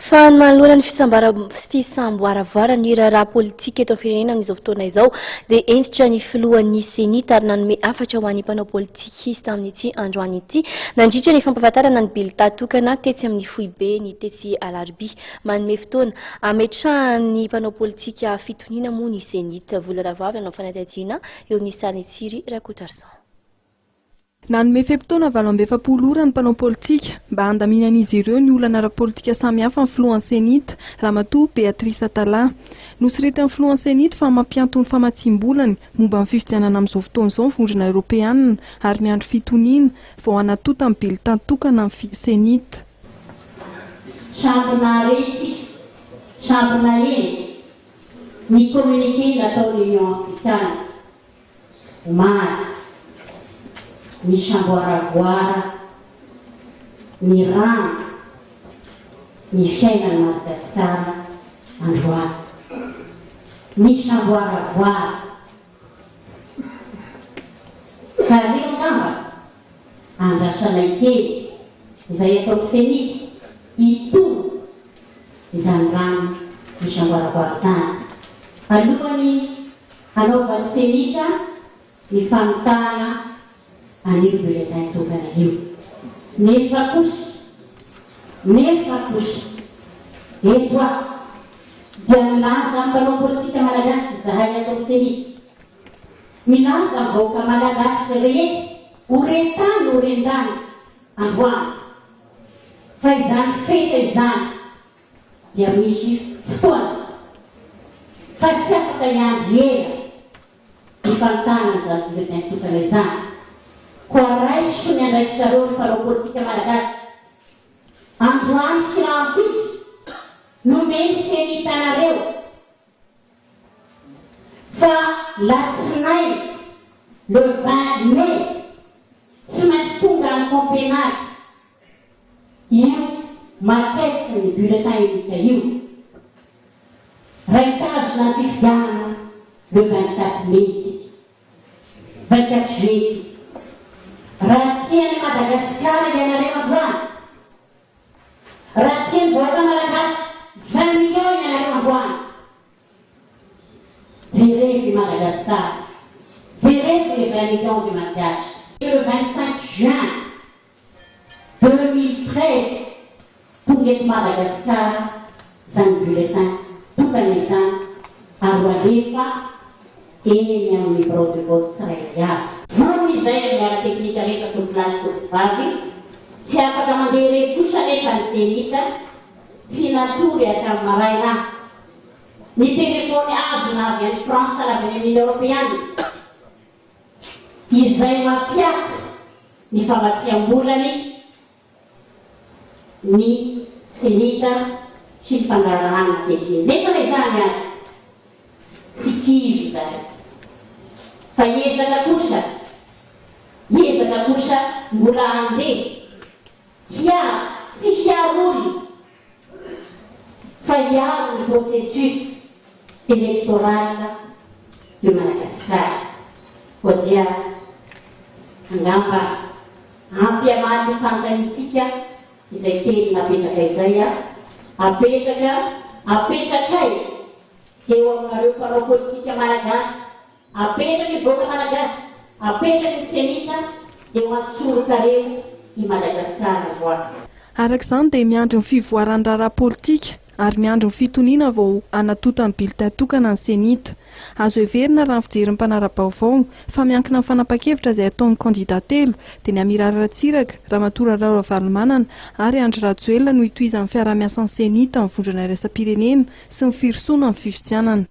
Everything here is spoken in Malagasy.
Fa manoloana ny fisamboaravoarana raharaha politika eto amin'ny firenena amin'izao fotoana izao dia endritra ny filohan'ny senita ary nanome hafatra ho an'ny mpanao politika izy tamin'ity androany ity nandritra ny fampahafantarana ny bilita tokana tetsy amin'ny foibe ny tetsy alarobia manome fotoana ametrahany mpanao politika fitoniana moa ny senita volana vavy nanao fanadihadiana eo amin'ny Sarinitsiry Rakotoarsan. Nanome feptona 27 ora ny mpanao politika mba handaminan'izy ireo ny olana ara-politika samihafa amin'ny filohan'ny senita Ramatoa Beatrice Atala. Nosorety amin'ny filohan'ny senita fa mampiantony famatsim-bolany momba ny fifidianana amin'izao fotoana izao ny vondrona Europeanina ary miandro fitoniana vao hanatota amin'ny bilita tokana amin'ny senita. Chambre ny communiqué natao l'Union africaine maro misy amboaravoara ny rano ny fiainana Madagasikara androany misy amboaravoara ka leo ngamba andrasanay kely izay ataoko senita ito izany rano misy amboaravoara zany alohany hanaovan'ny senita ny famitana an'io bulletin tokana io nefa kosa eto dia milaza amin'ny mpanao politika malagasy zahay atao senita milaza vahoaka malagasy rehetra horen-tany horen-danitra androany fa izany feta izany dia misy fotoana fa tsy afaka iandry ela ny famitana an'izany bulletin tokana izany koa raiso ny andraikitrareo ny mpanao politika malagasy androany sy rahampitso nomeny senitanareo fa latsinay le 20 mai tsy maintsy tonga amin'ny campenary io matetika ny bulletin unika io raitazona ny fifidianana le 24 mai 24 juillet raha tiany Madagasikara ianareo androany raha tiany vahoaka malagasy 20 millions ianareo androany jerevy Madagasikara jerevy les 20 millions de Malgaches. Le 25 juin 2013 tonga eto Madagasikara zany bulletin tokana izany aroalefa eny amin'ny bureau de vote tsirairay avy voany izay amin'ny ara teknika rehetra tony place Côte-d'Ivoire tsy afaka mandeha rery kosa nefa ny senita tsy natory hatramin'ny maraina ny telefony azo na avy any France na avy any Union Européenne izay mampiaka ny famatsiam-bolany ny senita sy ny fandarahana ankehitriny nefa na izany azy tsy kivy izay fa hiezaka kosa mbola andeha tsy hiaroly fa hiaro ny processus électoral de Madagasikara koa dia angamba ampiamany ny fantanitsika izay teny napetraka izay apetrakay eo aminareo mpanao politika malagasy apetraka ny vahoaka malagasy apetraka ny senita eo antsorokareo i Madagasikara voa. Arak'izany dia miandry ny fivoaran-draharaha politika ary miandry ny fitoniana vao hanatota ny bilita tokana ny senita. Azo heverina raha ny fijery ny mpanara-baovao fa miankina amin'ny fanapa-kevitra izay ataon'ny kandida telo dia ny Amirara Ratsiraka, Ramatoa Raola Valomanana ary Andry Rajoelina no hitohizan'ny fiarah-miasan'ny senita amin'ny vondrona iraisam-pirenena sy ny firosoana amin'ny fifidianana.